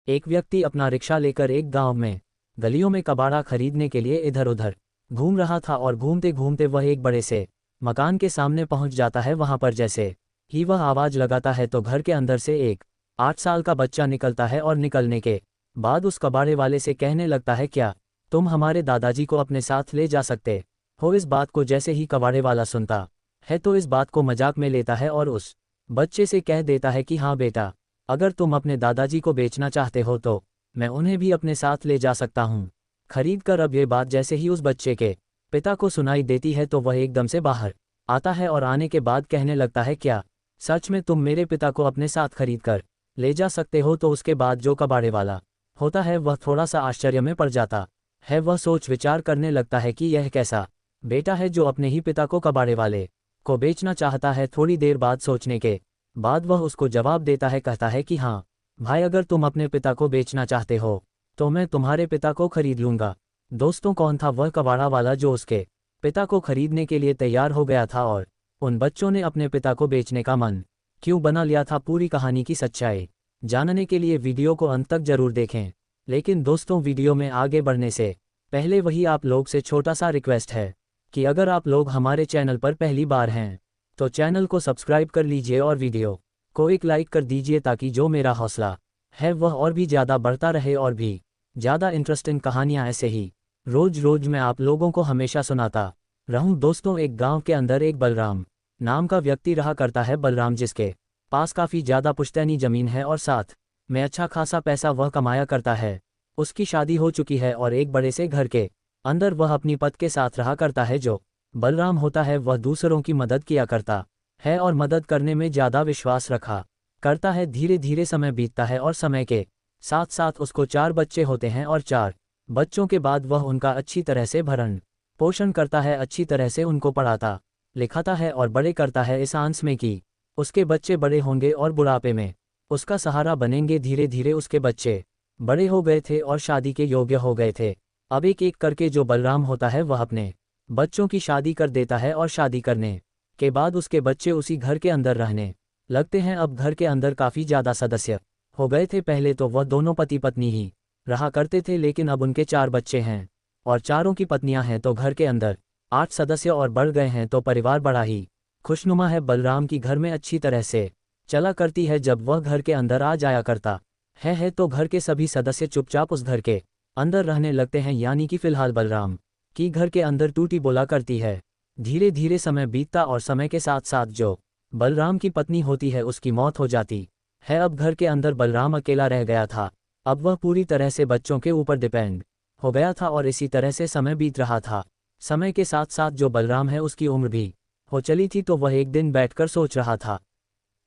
एक व्यक्ति अपना रिक्शा लेकर एक गांव में गलियों में कबाड़ा खरीदने के लिए इधर उधर घूम रहा था और घूमते घूमते वह एक बड़े से मकान के सामने पहुंच जाता है। वहां पर जैसे ही वह आवाज लगाता है तो घर के अंदर से एक 8 साल का बच्चा निकलता है और निकलने के बाद उस कबाड़े वाले से कहने लगता है, क्या तुम हमारे दादाजी को अपने साथ ले जा सकते हो। इस बात को जैसे ही कबाड़े वाला सुनता है तो इस बात को मजाक में लेता है और उस बच्चे से कह देता है कि हाँ बेटा, अगर तुम अपने दादाजी को बेचना चाहते हो तो मैं उन्हें भी अपने साथ ले जा सकता हूँ खरीद कर। अब ये बात जैसे ही उस बच्चे के पिता को सुनाई देती है तो वह एकदम से बाहर आता है और आने के बाद कहने लगता है, क्या सच में तुम मेरे पिता को अपने साथ खरीद कर ले जा सकते हो। तो उसके बाद जो कबाड़े वाला होता है वह थोड़ा सा आश्चर्य में पड़ जाता है। वह सोच विचार करने लगता है कि यह कैसा बेटा है जो अपने ही पिता को कबाड़े वाले को बेचना चाहता है। थोड़ी देर बाद सोचने के बाद वह उसको जवाब देता है, कहता है कि हाँ भाई, अगर तुम अपने पिता को बेचना चाहते हो तो मैं तुम्हारे पिता को खरीद लूँगा। दोस्तों, कौन था वह कबाड़ा वाला जो उसके पिता को खरीदने के लिए तैयार हो गया था और उन बच्चों ने अपने पिता को बेचने का मन क्यों बना लिया था। पूरी कहानी की सच्चाई जानने के लिए वीडियो को अंत तक जरूर देखें। लेकिन दोस्तों, वीडियो में आगे बढ़ने से पहले वही आप लोग से छोटा सा रिक्वेस्ट है कि अगर आप लोग हमारे चैनल पर पहली बार हैं तो चैनल को सब्सक्राइब कर लीजिए और वीडियो को एक लाइक कर दीजिए ताकि जो मेरा हौसला है वह और भी ज़्यादा बढ़ता रहे और भी ज़्यादा इंटरेस्टिंग कहानियाँ ऐसे ही रोज रोज मैं आप लोगों को हमेशा सुनाता रहूं। दोस्तों, एक गांव के अंदर एक बलराम नाम का व्यक्ति रहा करता है। बलराम जिसके पास काफ़ी ज़्यादा पुश्तैनी ज़मीन है और साथ में अच्छा खासा पैसा वह कमाया करता है। उसकी शादी हो चुकी है और एक बड़े से घर के अंदर वह अपनी पत्नी के साथ रहा करता है। जो बलराम होता है वह दूसरों की मदद किया करता है और मदद करने में ज़्यादा विश्वास रखा करता है। धीरे धीरे समय बीतता है और समय के साथ साथ उसको 4 बच्चे होते हैं और 4 बच्चों के बाद वह उनका अच्छी तरह से भरण पोषण करता है, अच्छी तरह से उनको पढ़ाता लिखाता है और बड़े करता है इस आंस में कि उसके बच्चे बड़े होंगे और बुढ़ापे में उसका सहारा बनेंगे। धीरे धीरे उसके बच्चे बड़े हो गए थे और शादी के योग्य हो गए थे। अब एक एक करके जो बलराम होता है वह अपने बच्चों की शादी कर देता है और शादी करने के बाद उसके बच्चे उसी घर के अंदर रहने लगते हैं। अब घर के अंदर काफ़ी ज़्यादा सदस्य हो गए थे। पहले तो वह दोनों पति पत्नी ही रहा करते थे, लेकिन अब उनके 4 बच्चे हैं और चारों की पत्नियां हैं तो घर के अंदर 8 सदस्य और बढ़ गए हैं। तो परिवार बड़ा ही खुशनुमा है। बलराम की घर में अच्छी तरह से चला करती है। जब वह घर के अंदर आ जाया करता है तो घर के सभी सदस्य चुपचाप उस घर के अंदर रहने लगते हैं, यानी कि फिलहाल बलराम की घर के अंदर टूटी बोला करती है। धीरे धीरे समय बीतता और समय के साथ साथ जो बलराम की पत्नी होती है उसकी मौत हो जाती है। अब घर के अंदर बलराम अकेला रह गया था। अब वह पूरी तरह से बच्चों के ऊपर डिपेंड हो गया था और इसी तरह से समय बीत रहा था। समय के साथ साथ जो बलराम है उसकी उम्र भी हो चली थी। तो वह एक दिन बैठकर सोच रहा था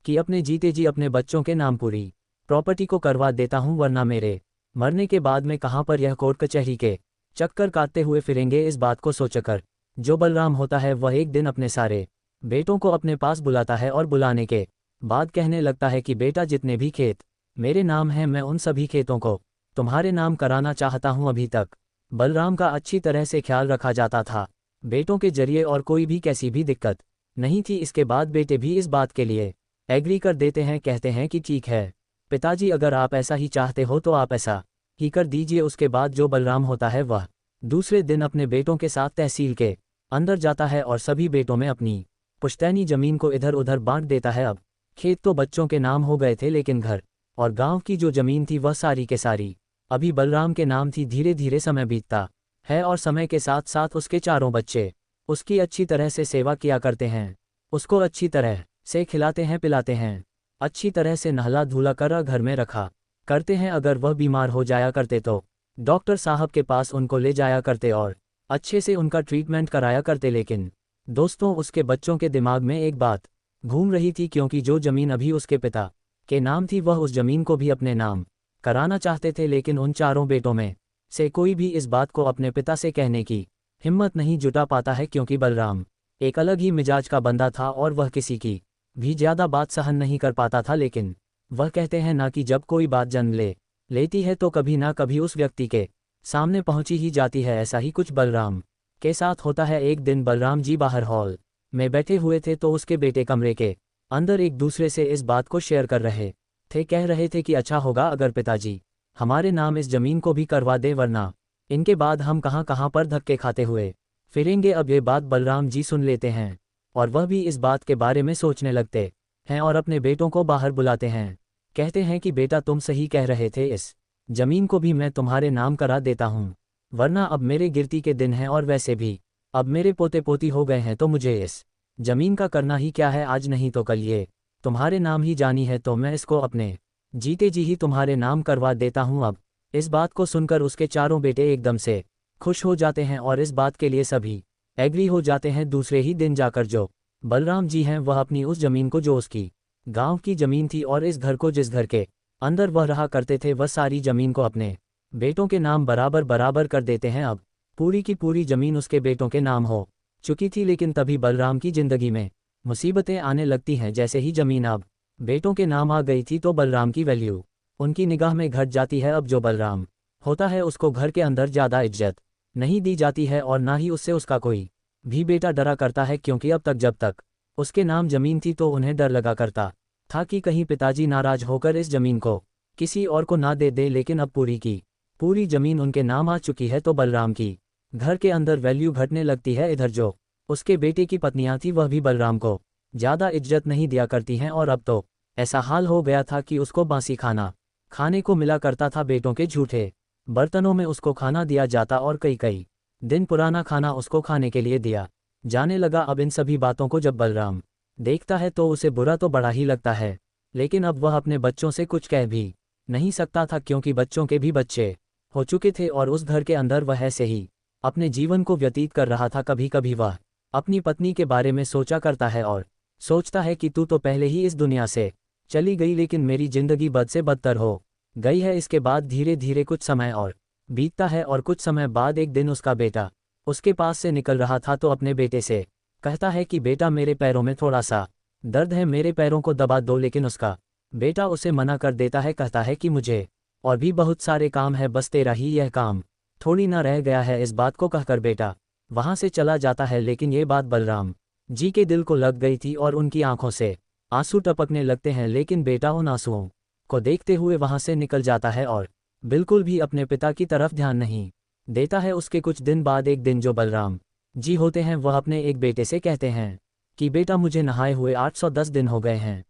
कि अपने जीते जी अपने बच्चों के नाम पूरी प्रॉपर्टी को करवा देता हूं, वरना मेरे मरने के बाद में कहां पर यह कोर्ट कचहरी के चक्कर काटते हुए फिरेंगे। इस बात को सोचकर जो बलराम होता है वह एक दिन अपने सारे बेटों को अपने पास बुलाता है और बुलाने के बाद कहने लगता है कि बेटा, जितने भी खेत मेरे नाम हैं मैं उन सभी खेतों को तुम्हारे नाम कराना चाहता हूं। अभी तक बलराम का अच्छी तरह से ख्याल रखा जाता था बेटों के जरिए और कोई भी कैसी भी दिक्कत नहीं थी। इसके बाद बेटे भी इस बात के लिए एग्री कर देते हैं, कहते हैं कि ठीक है पिताजी, अगर आप ऐसा ही चाहते हो तो आप ऐसा ही कर दीजिए। उसके बाद जो बलराम होता है वह दूसरे दिन अपने बेटों के साथ तहसील के अंदर जाता है और सभी बेटों में अपनी पुश्तैनी जमीन को इधर उधर बांट देता है। अब खेत तो बच्चों के नाम हो गए थे, लेकिन घर और गांव की जो जमीन थी वह सारी के सारी अभी बलराम के नाम थी। धीरे धीरे समय बीतता है और समय के साथ साथ उसके 4 बच्चे उसकी अच्छी तरह से सेवा किया करते हैं, उसको अच्छी तरह से खिलाते हैं पिलाते हैं, अच्छी तरह से नहला धुला कर घर में रखा करते हैं। अगर वह बीमार हो जाया करते तो डॉक्टर साहब के पास उनको ले जाया करते और अच्छे से उनका ट्रीटमेंट कराया करते। लेकिन दोस्तों, उसके बच्चों के दिमाग में एक बात घूम रही थी, क्योंकि जो ज़मीन अभी उसके पिता के नाम थी वह उस ज़मीन को भी अपने नाम कराना चाहते थे। लेकिन उन 4 बेटों में से कोई भी इस बात को अपने पिता से कहने की हिम्मत नहीं जुटा पाता है, क्योंकि बलराम एक अलग ही मिजाज का बंदा था और वह किसी की भी ज़्यादा बात सहन नहीं कर पाता था। लेकिन वह कहते हैं ना कि जब कोई बात जन्म लेती है तो कभी ना कभी उस व्यक्ति के सामने पहुंची ही जाती है। ऐसा ही कुछ बलराम के साथ होता है। एक दिन बलराम जी बाहर हॉल में बैठे हुए थे तो उसके बेटे कमरे के अंदर एक दूसरे से इस बात को शेयर कर रहे थे। कह रहे थे कि अच्छा होगा अगर पिताजी हमारे नाम इस जमीन को भी करवा दे, वरना इनके बाद हम कहाँ कहाँ पर धक्के खाते हुए फिरेंगे। अब ये बात बलराम जी सुन लेते हैं और वह भी इस बात के बारे में सोचने लगते हैं और अपने बेटों को बाहर बुलाते हैं। कहते हैं कि बेटा, तुम सही कह रहे थे, इस जमीन को भी मैं तुम्हारे नाम करा देता हूँ, वरना अब मेरे गिरती के दिन हैं और वैसे भी अब मेरे पोते पोती हो गए हैं, तो मुझे इस जमीन का करना ही क्या है, आज नहीं तो कल ये तुम्हारे नाम ही जानी है, तो मैं इसको अपने जीते जी ही तुम्हारे नाम करवा देता हूँ। अब इस बात को सुनकर उसके चारों बेटे एकदम से खुश हो जाते हैं और इस बात के लिए सभी एग्री हो जाते हैं। दूसरे ही दिन जाकर जो बलराम जी हैं वह अपनी उस जमीन को, जो उसकी गांव की जमीन थी, और इस घर को, जिस घर के अंदर वह रहा करते थे, वह सारी जमीन को अपने बेटों के नाम बराबर बराबर कर देते हैं। अब पूरी की पूरी जमीन उसके बेटों के नाम हो चुकी थी, लेकिन तभी बलराम की जिंदगी में मुसीबतें आने लगती हैं। जैसे ही जमीन अब बेटों के नाम आ गई थी, तो बलराम की वैल्यू उनकी निगाह में घट जाती है। अब जो बलराम होता है उसको घर के अंदर ज़्यादा इज्जत नहीं दी जाती है और ना ही उससे उसका कोई भी बेटा डरा करता है, क्योंकि अब तक जब तक उसके नाम जमीन थी तो उन्हें डर लगा करता था कि कहीं पिताजी नाराज होकर इस जमीन को किसी और को ना दे दे। लेकिन अब पूरी की पूरी जमीन उनके नाम आ चुकी है, तो बलराम की घर के अंदर वैल्यू घटने लगती है। इधर जो उसके बेटे की पत्नियां थी वह भी बलराम को ज़्यादा इज्जत नहीं दिया करती हैं, और अब तो ऐसा हाल हो गया था कि उसको बासी खाना खाने को मिला करता था। बेटों के झूठे बर्तनों में उसको खाना दिया जाता और कई कई दिन पुराना खाना उसको खाने के लिए दिया जाने लगा। अब इन सभी बातों को जब बलराम देखता है तो उसे बुरा तो बड़ा ही लगता है, लेकिन अब वह अपने बच्चों से कुछ कह भी नहीं सकता था, क्योंकि बच्चों के भी बच्चे हो चुके थे और उस घर के अंदर वह ऐसे ही अपने जीवन को व्यतीत कर रहा था। कभी कभी वह अपनी पत्नी के बारे में सोचा करता है और सोचता है कि तू तो पहले ही इस दुनिया से चली गई, लेकिन मेरी जिंदगी बद से बदतर हो गई है। इसके बाद धीरे धीरे कुछ समय और बीतता है और कुछ समय बाद एक दिन उसका बेटा उसके पास से निकल रहा था, तो अपने बेटे से कहता है कि बेटा, मेरे पैरों में थोड़ा सा दर्द है, मेरे पैरों को दबा दो। लेकिन उसका बेटा उसे मना कर देता है, कहता है कि मुझे और भी बहुत सारे काम है, बस तेरा ही यह काम थोड़ी ना रह गया है। इस बात को कहकर बेटा वहां से चला जाता है, लेकिन ये बात बलराम जी के दिल को लग गई थी और उनकी आंखों से आंसू टपकने लगते हैं। लेकिन बेटा उन आंसुओं को देखते हुए वहां से निकल जाता है और बिल्कुल भी अपने पिता की तरफ ध्यान नहीं देता है। उसके कुछ दिन बाद एक दिन जो बलराम जी होते हैं वह अपने एक बेटे से कहते हैं कि बेटा, मुझे नहाए हुए 810 दिन हो गए हैं,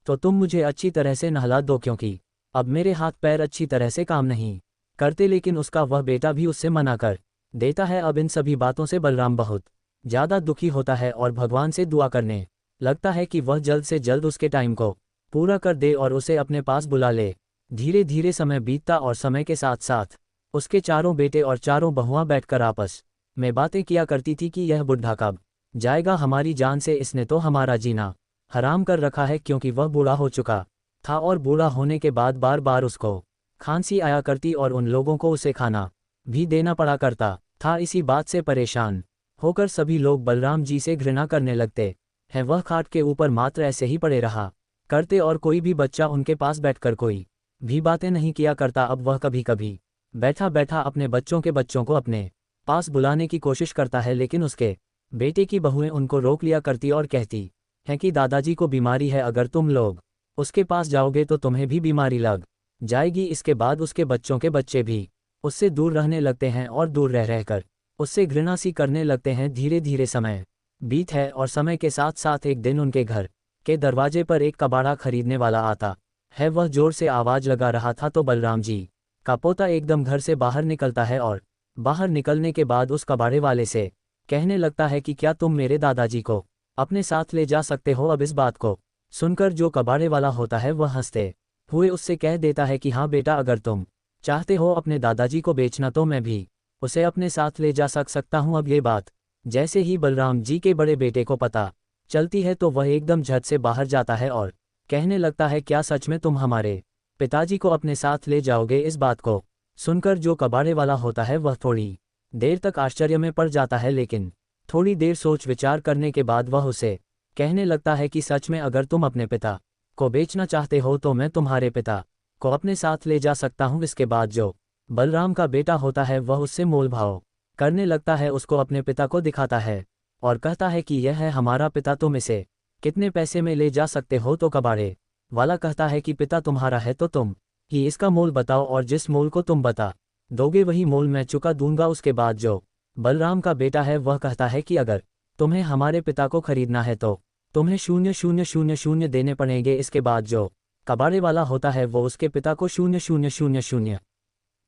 तो तुम मुझे अच्छी तरह से नहला दो, क्योंकि अब मेरे हाथ पैर अच्छी तरह से काम नहीं करते। लेकिन उसका वह बेटा भी उससे मना कर देता है। अब इन सभी बातों से बलराम बहुत ज़्यादा दुखी होता है और भगवान से दुआ करने लगता है कि वह जल्द से जल्द उसके टाइम को पूरा कर दे और उसे अपने पास बुला ले। धीरे धीरे समय बीतता और समय के साथ साथ उसके चारों बेटे और चारों बहुआं बैठकर आपस में बातें किया करती थी कि यह बुढ़ा कब जाएगा हमारी जान से, इसने तो हमारा जीना हराम कर रखा है। क्योंकि वह बूढ़ा हो चुका था और बूढ़ा होने के बाद बार बार उसको खांसी आया करती और उन लोगों को उसे खाना भी देना पड़ा करता था। इसी बात से परेशान होकर सभी लोग बलराम जी से घृणा करने लगते हैं। वह खाट के ऊपर मात्र ऐसे ही पड़े रहा करते और कोई भी बच्चा उनके पास बैठकर कोई भी बातें नहीं किया करता। अब वह कभी कभी बैठा बैठा अपने बच्चों को अपने पास बुलाने की कोशिश करता है, लेकिन उसके बेटे की बहुएं उनको रोक लिया करती और कहती हैं कि दादाजी को बीमारी है, अगर तुम लोग उसके पास जाओगे तो तुम्हें भी बीमारी लग जाएगी। इसके बाद उसके बच्चों के बच्चे भी उससे दूर रहने लगते हैं और दूर रह रहकर उससे घृणा सी करने लगते हैं। धीरे धीरे समय बीत है और समय के साथ साथ एक दिन उनके घर के दरवाजे पर एक कबाड़ा खरीदने वाला आता है। वह जोर से आवाज लगा रहा था, तो बलराम जी का पोता एकदम घर से बाहर निकलता है और बाहर निकलने के बाद उस कबाड़े वाले से कहने लगता है कि क्या तुम मेरे दादाजी को अपने साथ ले जा सकते हो। अब इस बात को सुनकर जो कबाड़े वाला होता है वह हंसते हुए उससे कह देता है कि हाँ बेटा, अगर तुम चाहते हो अपने दादाजी को बेचना तो मैं भी उसे अपने साथ ले जा सकता हूँ। अब ये बात जैसे ही बलराम जी के बड़े बेटे को पता चलती है तो वह एकदम झट से बाहर जाता है और कहने लगता है, क्या सच में तुम हमारे पिताजी को अपने साथ ले जाओगे। इस बात को सुनकर जो कबाड़े वाला होता है वह थोड़ी देर तक आश्चर्य में पड़ जाता है, लेकिन थोड़ी देर सोच विचार करने के बाद वह उसे कहने लगता है कि सच में अगर तुम अपने पिता को बेचना चाहते हो तो मैं तुम्हारे पिता को अपने साथ ले जा सकता हूँ। इसके बाद जो बलराम का बेटा होता है वह उससे मोल भाव करने लगता है, उसको अपने पिता को दिखाता है और कहता है कि यह है हमारा पिता, तुम इसे कितने पैसे में ले जा सकते हो। तो कबाड़े वाला कहता है कि पिता तुम्हारा है तो तुम कि इसका मोल बताओ और जिस मोल को तुम बता दोगे वही मोल मैं चुका दूंगा। उसके बाद जो बलराम का बेटा है वह कहता है कि अगर तुम्हें हमारे पिता को खरीदना है तो तुम्हें 0,000 देने पड़ेंगे। इसके बाद जो कबाड़े वाला होता है वो उसके पिता को 0,000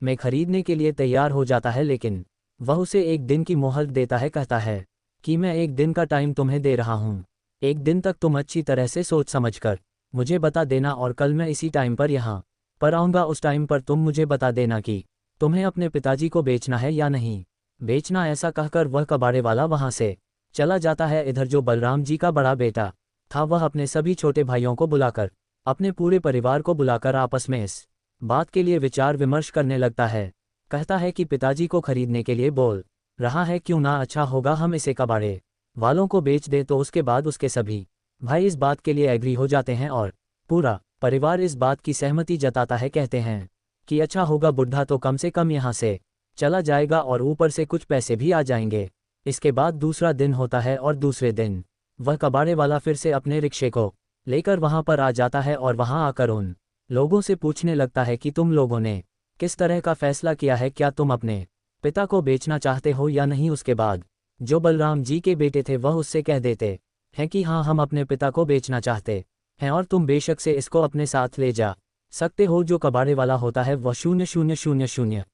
में खरीदने के लिए तैयार हो जाता है, लेकिन वह उसे एक दिन की मोहलत देता है। कहता है कि मैं एक दिन का टाइम तुम्हें दे रहा हूँ, एक दिन तक तुम अच्छी तरह से सोच समझकर मुझे बता देना और कल मैं इसी टाइम पर यहाँ पर आऊँगा। उस टाइम पर तुम मुझे बता देना कि तुम्हें अपने पिताजी को बेचना है या नहीं बेचना। ऐसा कहकर वह कबाड़े वाला वहाँ से चला जाता है। इधर जो बलराम जी का बड़ा बेटा था वह अपने सभी छोटे भाइयों को बुलाकर अपने पूरे परिवार को बुलाकर आपस में इस बात के लिए विचार विमर्श करने लगता है। कहता है कि पिताजी को खरीदने के लिए बोल रहा है, क्यों ना अच्छा होगा हम इसे कबाड़े वालों को बेच दे। तो उसके बाद उसके सभी भाई इस बात के लिए एग्री हो जाते हैं और पूरा परिवार इस बात की सहमति जताता है। कहते हैं कि अच्छा होगा, बुढ़ा तो कम से कम यहाँ से चला जाएगा और ऊपर से कुछ पैसे भी आ जाएंगे। इसके बाद दूसरा दिन होता है और दूसरे दिन वह कबाड़े वाला फिर से अपने रिक्शे को लेकर वहां पर आ जाता है और वहां आकर उन लोगों से पूछने लगता है कि तुम लोगों ने किस तरह का फैसला किया है, क्या तुम अपने पिता को बेचना चाहते हो या नहीं। उसके बाद जो बलराम जी के बेटे थे वह उससे कह देते हैं कि हाँ, हम अपने पिता को बेचना चाहते हैं और तुम बेशक से इसको अपने साथ ले जा सकते हो। जो कबाड़े वाला होता है वह 0,000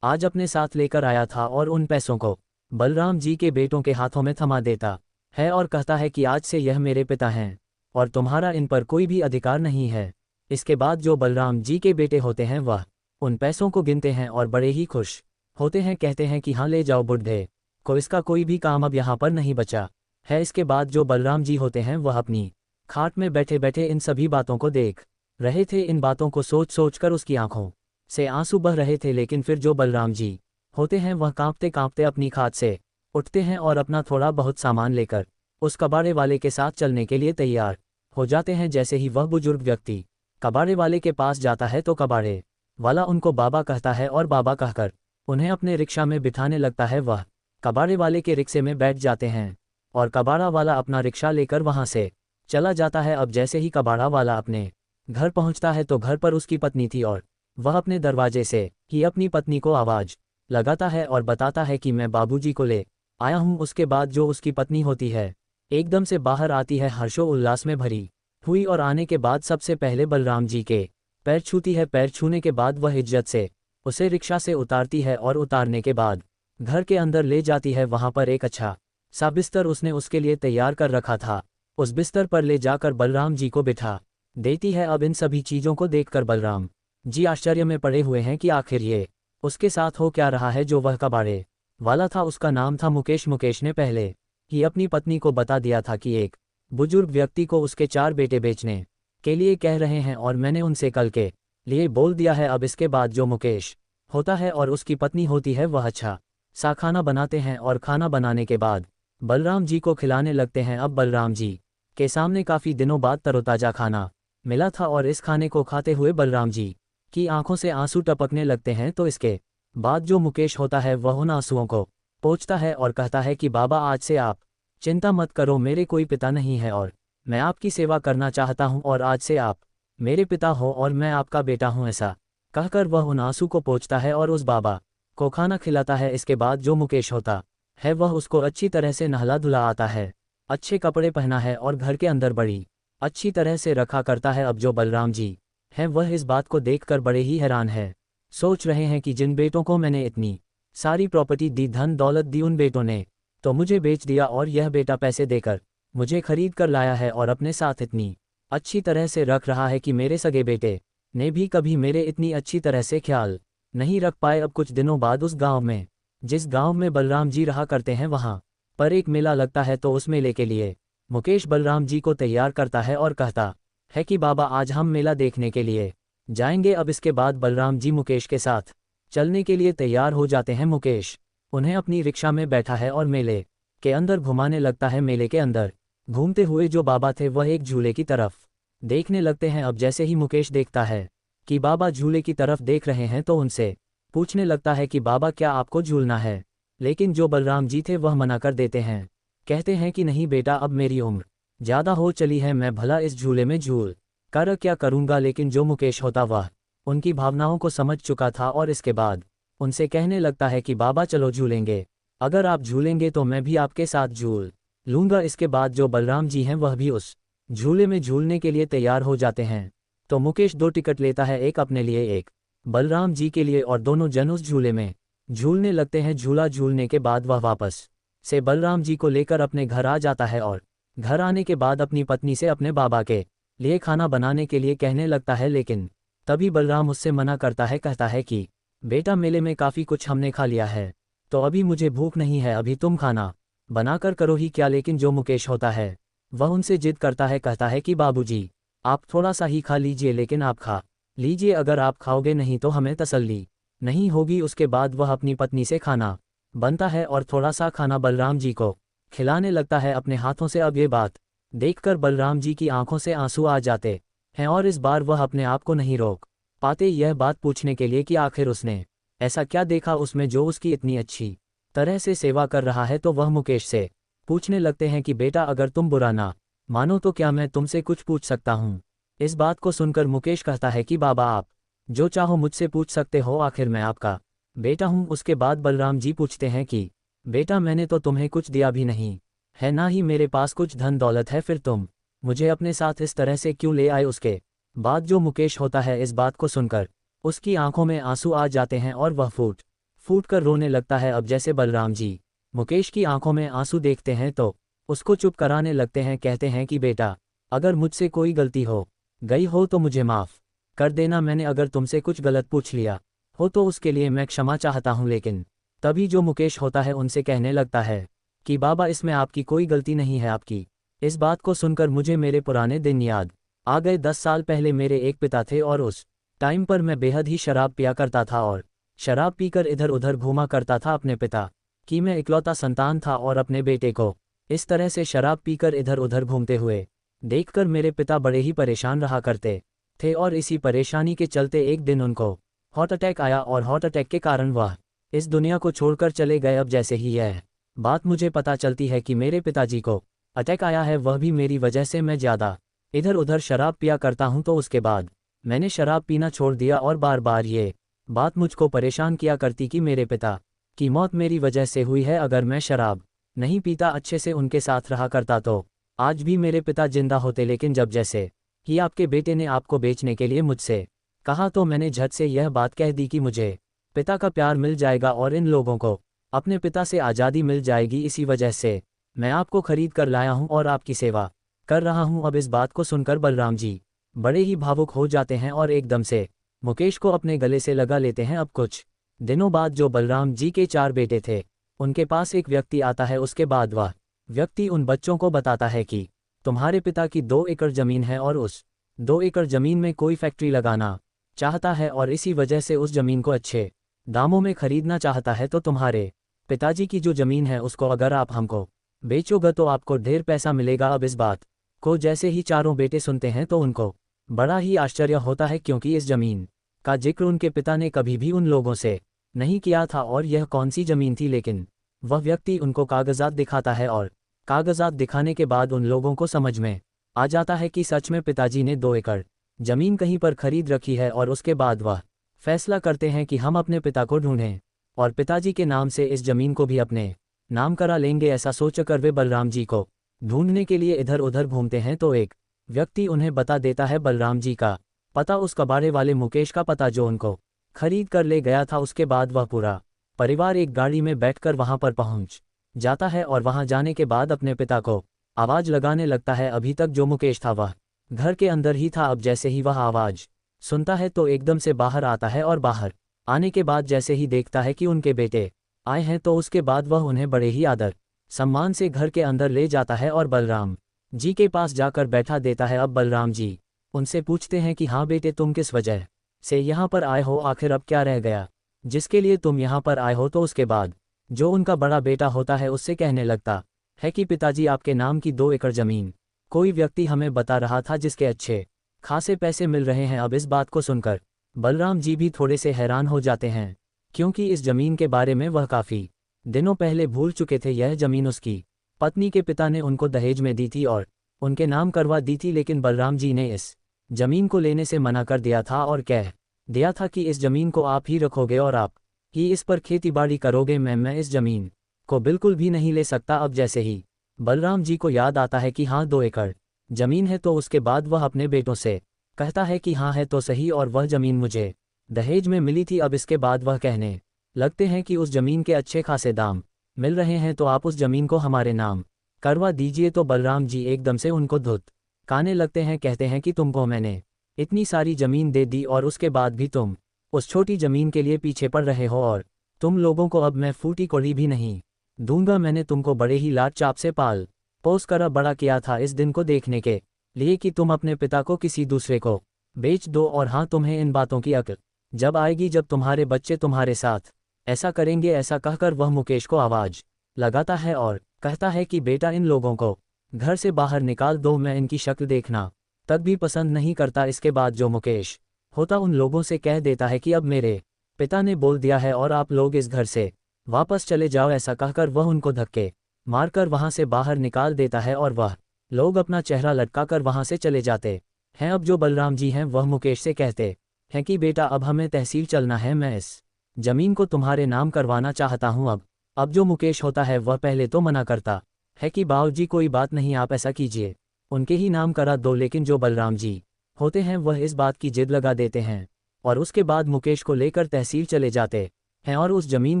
आज अपने साथ लेकर आया था और उन पैसों को बलराम जी के बेटों के हाथों में थमा देता है और कहता है कि आज से यह मेरे पिता हैं और तुम्हारा इन पर कोई भी अधिकार नहीं है। इसके बाद जो बलराम जी के बेटे होते हैं वह उन पैसों को गिनते हैं और बड़े ही खुश होते हैं। कहते हैं कि हाँ, ले जाओ, बुढ़े को इसका कोई भी काम अब यहाँ पर नहीं बचा है। इसके बाद जो बलराम जी होते हैं वह अपनी खाट में बैठे बैठे इन सभी बातों को देख रहे थे। इन बातों को सोच सोच कर उसकी आंखों से आंसू बह रहे थे। लेकिन फिर जो बलराम जी होते हैं वह कांपते कांपते अपनी खाट से उठते हैं और अपना थोड़ा बहुत सामान लेकर उस कबाड़े वाले के साथ चलने के लिए तैयार हो जाते हैं। जैसे ही वह बुजुर्ग व्यक्ति कबाड़े वाले के पास जाता है तो कबाड़े वाला उनको बाबा कहता है और बाबा कहकर उन्हें अपने रिक्शा में बिठाने लगता है। वह कबाड़े वाले के रिक्शे में बैठ जाते हैं और कबाड़ा वाला अपना रिक्शा लेकर वहां से चला जाता है। अब जैसे ही कबाड़ा वाला अपने घर पहुंचता है तो घर पर उसकी पत्नी थी और वह अपने दरवाजे से ही अपनी पत्नी को आवाज लगाता है और बताता है कि मैं बाबूजी को ले आया हूं। उसके बाद जो उसकी पत्नी होती है एकदम से बाहर आती है हर्षो उल्लास में भरी हुई और आने के बाद सबसे पहले बलराम जी के पैर छूती है। पैर छूने के बाद वह इज्जत से उसे रिक्शा से उतारती है और उतारने के बाद घर के अंदर ले जाती है। वहां पर एक अच्छा सा बिस्तर उसने उसके लिए तैयार कर रखा था, उस बिस्तर पर ले जाकर बलराम जी को बिठा देती है। अब इन सभी चीज़ों को देखकर बलराम जी आश्चर्य में पड़े हुए हैं कि आखिर ये उसके साथ हो क्या रहा है। जो वह कबाड़े वाला था उसका नाम था मुकेश। मुकेश ने पहले ही अपनी पत्नी को बता दिया था कि एक बुजुर्ग व्यक्ति को उसके 4 बेटे बेचने के लिए कह रहे हैं और मैंने उनसे कल के लिए बोल दिया है। अब इसके बाद जो मुकेश होता है और उसकी पत्नी होती है वह अच्छा सा खाना बनाते हैं और खाना बनाने के बाद बलराम जी को खिलाने लगते हैं। अब बलराम जी के सामने काफ़ी दिनों बाद तरोताज़ा खाना मिला था और इस खाने को खाते हुए बलराम जी की आंखों से आंसू टपकने लगते हैं। तो इसके बाद जो मुकेश होता है वह उन आंसुओं को पोंछता है और कहता है कि बाबा, आज से आप चिंता मत करो, मेरे कोई पिता नहीं है और मैं आपकी सेवा करना चाहता हूं और आज से आप मेरे पिता हो और मैं आपका बेटा हूं। ऐसा कहकर वह उन आंसू को पोंछता है और उस बाबा को खाना खिलाता है। इसके बाद जो मुकेश होता है वह उसको अच्छी तरह से नहला धुला आता है, अच्छे कपड़े पहना है और घर के अंदर बड़ी अच्छी तरह से रखा करता है। अब जो बलराम जी हैं वह इस बात को देखकर बड़े ही हैरान है, सोच रहे हैं कि जिन बेटों को मैंने इतनी सारी प्रॉपर्टी दी, धन दौलत दी, उन बेटों ने तो मुझे बेच दिया और यह बेटा पैसे देकर मुझे खरीद कर लाया है और अपने साथ इतनी अच्छी तरह से रख रहा है कि मेरे सगे बेटे ने भी कभी मेरे इतनी अच्छी तरह से ख्याल नहीं रख पाए। अब कुछ दिनों बाद उस गांव में, जिस गांव में बलराम जी रहा करते हैं, वहां पर एक मेला लगता है। तो उस मेले के लिए मुकेश बलराम जी को तैयार करता है और कहता है कि बाबा, आज हम मेला देखने के लिए जाएंगे। अब इसके बाद बलराम जी मुकेश के साथ चलने के लिए तैयार हो जाते हैं। मुकेश उन्हें अपनी रिक्शा में बैठा है और मेले के अंदर घुमाने लगता है। मेले के अंदर घूमते हुए जो बाबा थे वह एक झूले की तरफ देखने लगते हैं। अब जैसे ही मुकेश देखता है कि बाबा झूले की तरफ देख रहे हैं तो उनसे पूछने लगता है कि बाबा, क्या आपको झूलना है। लेकिन जो बलराम जी थे वह मना कर देते हैं, कहते हैं कि नहीं बेटा, अब मेरी उम्र ज़्यादा हो चली है, मैं भला इस झूले में झूल कर क्या करूँगा। लेकिन जो मुकेश होता वह उनकी भावनाओं को समझ चुका था और इसके बाद उनसे कहने लगता है कि बाबा चलो झूलेंगे, अगर आप झूलेंगे तो मैं भी आपके साथ झूल लूँगा। इसके बाद जो बलराम जी हैं वह भी उस झूले में झूलने के लिए तैयार हो जाते हैं। तो मुकेश 2 टिकट लेता है, एक अपने लिए एक बलराम जी के लिए, और दोनों जन उस झूले में झूलने लगते हैं। झूला झूलने के बाद वह वापस से बलराम जी को लेकर अपने घर आ जाता है और घर आने के बाद अपनी पत्नी से अपने बाबा के लिए खाना बनाने के लिए कहने लगता है, लेकिन तभी बलराम उससे मना करता है, कहता है कि बेटा मेले में काफ़ी कुछ हमने खा लिया है, तो अभी मुझे भूख नहीं है, अभी तुम खाना बनाकर करो ही क्या। लेकिन जो मुकेश होता है वह उनसे जिद करता है, कहता है कि बाबूजी आप थोड़ा सा ही खा लीजिए, लेकिन आप खा लीजिए, अगर आप खाओगे नहीं तो हमें तसल्ली नहीं होगी। उसके बाद वह अपनी पत्नी से खाना बनता है और थोड़ा सा खाना बलराम जी को खिलाने लगता है अपने हाथों से। अब ये बात देखकर बलराम जी की आंखों से आंसू आ जाते हैं और इस बार वह अपने आप को नहीं रोक पाते, यह बात पूछने के लिए कि आखिर उसने ऐसा क्या देखा उसमें जो उसकी इतनी अच्छी तरह से सेवा कर रहा है। तो वह मुकेश से पूछने लगते हैं कि बेटा अगर तुम बुरा ना मानो तो क्या मैं तुमसे कुछ पूछ सकता हूँ। इस बात को सुनकर मुकेश कहता है कि बाबा आप जो चाहो मुझसे पूछ सकते हो, आखिर मैं आपका बेटा हूँ। उसके बाद बलराम जी पूछते हैं कि बेटा मैंने तो तुम्हें कुछ दिया भी नहीं है, ना ही मेरे पास कुछ धन दौलत है, फिर तुम मुझे अपने साथ इस तरह से क्यों ले आए। उसके बाद जो मुकेश होता है इस बात को सुनकर उसकी आंखों में आंसू आ जाते हैं और वह फूट फूट कर रोने लगता है। अब जैसे बलराम जी मुकेश की आंखों में आंसू देखते हैं तो उसको चुप कराने लगते हैं, कहते हैं कि बेटा अगर मुझसे कोई गलती हो गई हो तो मुझे माफ़ कर देना, मैंने अगर तुमसे कुछ गलत पूछ लिया हो तो उसके लिए मैं क्षमा चाहता हूँ। लेकिन तभी जो मुकेश होता है उनसे कहने लगता है कि बाबा इसमें आपकी कोई गलती नहीं है आपकी। इस बात को सुनकर मुझे मेरे पुराने दिन याद आ गए। 10 साल पहले मेरे एक पिता थे और उस टाइम पर मैं बेहद ही शराब पिया करता था और शराब पीकर इधर उधर घूमा करता था। अपने पिता की मैं इकलौता संतान था और अपने बेटे को इस तरह से शराब पीकर इधर उधर घूमते हुए देखकर मेरे पिता बड़े ही परेशान रहा करते थे और इसी परेशानी के चलते एक दिन उनको हार्ट अटैक आया और हार्ट अटैक के कारण वह इस दुनिया को छोड़कर चले गए। अब जैसे ही यह बात मुझे पता चलती है कि मेरे पिताजी को अटैक आया है, वह भी मेरी वजह से मैं ज़्यादा इधर उधर शराब पिया करता हूं, तो उसके बाद मैंने शराब पीना छोड़ दिया और बार बार ये बात मुझको परेशान किया करती कि मेरे पिता की मौत मेरी वजह से हुई है। अगर मैं शराब नहीं पीता, अच्छे से उनके साथ रहा करता तो आज भी मेरे पिता जिंदा होते। लेकिन जब जैसे कि आपके बेटे ने आपको बेचने के लिए मुझसे कहा तो मैंने झट से यह बात कह दी कि मुझे पिता का प्यार मिल जाएगा और इन लोगों को अपने पिता से आज़ादी मिल जाएगी, इसी वजह से मैं आपको खरीद कर लाया हूं और आपकी सेवा कर रहा हूं। अब इस बात को सुनकर बलराम जी बड़े ही भावुक हो जाते हैं और एकदम से मुकेश को अपने गले से लगा लेते हैं। अब कुछ दिनों बाद जो बलराम जी के 4 बेटे थे उनके पास एक व्यक्ति आता है। उसके बाद वह व्यक्ति उन बच्चों को बताता है कि तुम्हारे पिता की 2 एकड़ जमीन है और उस 2 एकड़ जमीन में कोई फैक्ट्री लगाना चाहता है और इसी वजह से उस जमीन को अच्छे दामों में खरीदना चाहता है। तो तुम्हारे पिताजी की जो जमीन है उसको अगर आप हमको बेचोगे तो आपको ढेर पैसा मिलेगा। अब इस बात को जैसे ही चारों बेटे सुनते हैं तो उनको बड़ा ही आश्चर्य होता है, क्योंकि इस जमीन का जिक्र उनके पिता ने कभी भी उन लोगों से नहीं किया था और यह कौन सी जमीन थी। लेकिन वह व्यक्ति उनको कागजात दिखाता है और कागजात दिखाने के बाद उन लोगों को समझ में आ जाता है कि सच में पिताजी ने 2 एकड़ जमीन कहीं पर खरीद रखी है। और उसके बाद वह फैसला करते हैं कि हम अपने पिता को ढूंढें और पिताजी के नाम से इस जमीन को भी अपने नाम करा लेंगे। ऐसा सोचकर वे बलराम जी को ढूंढने के लिए इधर उधर घूमते हैं तो एक व्यक्ति उन्हें बता देता है बलराम जी का पता, उस कबाड़े वाले मुकेश का पता जो उनको खरीद कर ले गया था। उसके बाद वह पूरा परिवार एक गाड़ी में बैठकर वहां पर पहुंच जाता है और वहां जाने के बाद अपने पिता को आवाज लगाने लगता है। अभी तक जो मुकेश था वह घर के अंदर ही था। अब जैसे ही वह आवाज सुनता है तो एकदम से बाहर आता है और बाहर आने के बाद जैसे ही देखता है कि उनके बेटे आए हैं तो उसके बाद वह उन्हें बड़े ही आदर सम्मान से घर के अंदर ले जाता है और बलराम जी के पास जाकर बैठा देता है। अब बलराम जी उनसे पूछते हैं कि हाँ बेटे, तुम किस वजह से यहाँ पर आए हो, आखिर अब क्या रह गया जिसके लिए तुम यहाँ पर आए हो। तो उसके बाद जो उनका बड़ा बेटा होता है उससे कहने लगता है कि पिताजी आपके नाम की 2 एकड़ जमीन कोई व्यक्ति हमें बता रहा था जिसके अच्छे खासे पैसे मिल रहे हैं। अब इस बात को सुनकर बलराम जी भी थोड़े से हैरान हो जाते हैं, क्योंकि इस जमीन के बारे में वह काफ़ी दिनों पहले भूल चुके थे। यह जमीन उसकी पत्नी के पिता ने उनको दहेज में दी थी और उनके नाम करवा दी थी, लेकिन बलराम जी ने इस जमीन को लेने से मना कर दिया था और कह दिया था कि इस जमीन को आप ही रखोगे और आप ही इस पर खेती बाड़ी करोगे। मैं इस जमीन को बिल्कुल भी नहीं ले सकता। अब जैसे ही बलराम जी को याद आता है कि हाँ 2 एकड़ जमीन है, तो उसके बाद वह अपने बेटों से कहता है कि हाँ है तो सही, और वह जमीन मुझे दहेज में मिली थी। अब इसके बाद वह कहने लगते हैं कि उस जमीन के अच्छे खासे दाम मिल रहे हैं, तो आप उस जमीन को हमारे नाम करवा दीजिए। तो बलराम जी एकदम से उनको धुत काने लगते हैं, कहते हैं कि तुमको मैंने इतनी सारी जमीन दे दी और उसके बाद भी तुम उस छोटी जमीन के लिए पीछे पड़ रहे हो, और तुम लोगों को अब मैं फूटी कौड़ी भी नहीं दूंगा। मैंने तुमको बड़े ही लाड चाप से पाल पोस कर अब बड़ा किया था इस दिन को देखने के लिए कि तुम अपने पिता को किसी दूसरे को बेच दो। और हाँ, तुम्हें इन बातों की अक्ल जब आएगी जब तुम्हारे बच्चे तुम्हारे साथ ऐसा करेंगे। ऐसा कहकर वह मुकेश को आवाज लगाता है और कहता है कि बेटा, इन लोगों को घर से बाहर निकाल दो, मैं इनकी शक्ल देखना तक भी पसंद नहीं करता। इसके बाद जो मुकेश होता उन लोगों से कह देता है कि अब मेरे पिता ने बोल दिया है और आप लोग इस घर से वापस चले जाओ। ऐसा कहकर वह उनको धक्के मारकर वहां से बाहर निकाल देता है और वह लोग अपना चेहरा लटकाकर वहां से चले जाते हैं। अब जो बलराम जी हैं वह मुकेश से कहते हैं कि बेटा, अब हमें तहसील चलना है, मैं इस जमीन को तुम्हारे नाम करवाना चाहता हूं। अब जो मुकेश होता है वह पहले तो मना करता है कि बाबूजी कोई बात नहीं, आप ऐसा कीजिए, उनके ही नाम करा दो। लेकिन जो बलराम जी होते हैं वह इस बात की जिद लगा देते हैं और उसके बाद मुकेश को लेकर तहसील चले जाते हैं और उस जमीन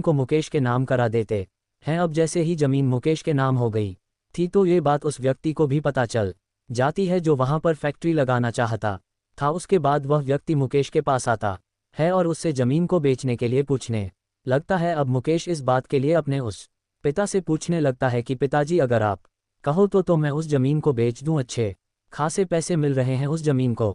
को मुकेश के नाम करा देते हैं। अब जैसे ही जमीन मुकेश के नाम हो गई थी तो ये बात उस व्यक्ति को भी पता चल जाती है जो वहां पर फैक्ट्री लगाना चाहता था। उसके बाद वह व्यक्ति मुकेश के पास आता है और उससे जमीन को बेचने के लिए पूछने लगता है। अब मुकेश इस बात के लिए अपने उस पिता से पूछने लगता है कि पिताजी, अगर आप कहो तो मैं उस जमीन को बेच दूं, अच्छे खासे पैसे मिल रहे हैं उस जमीन को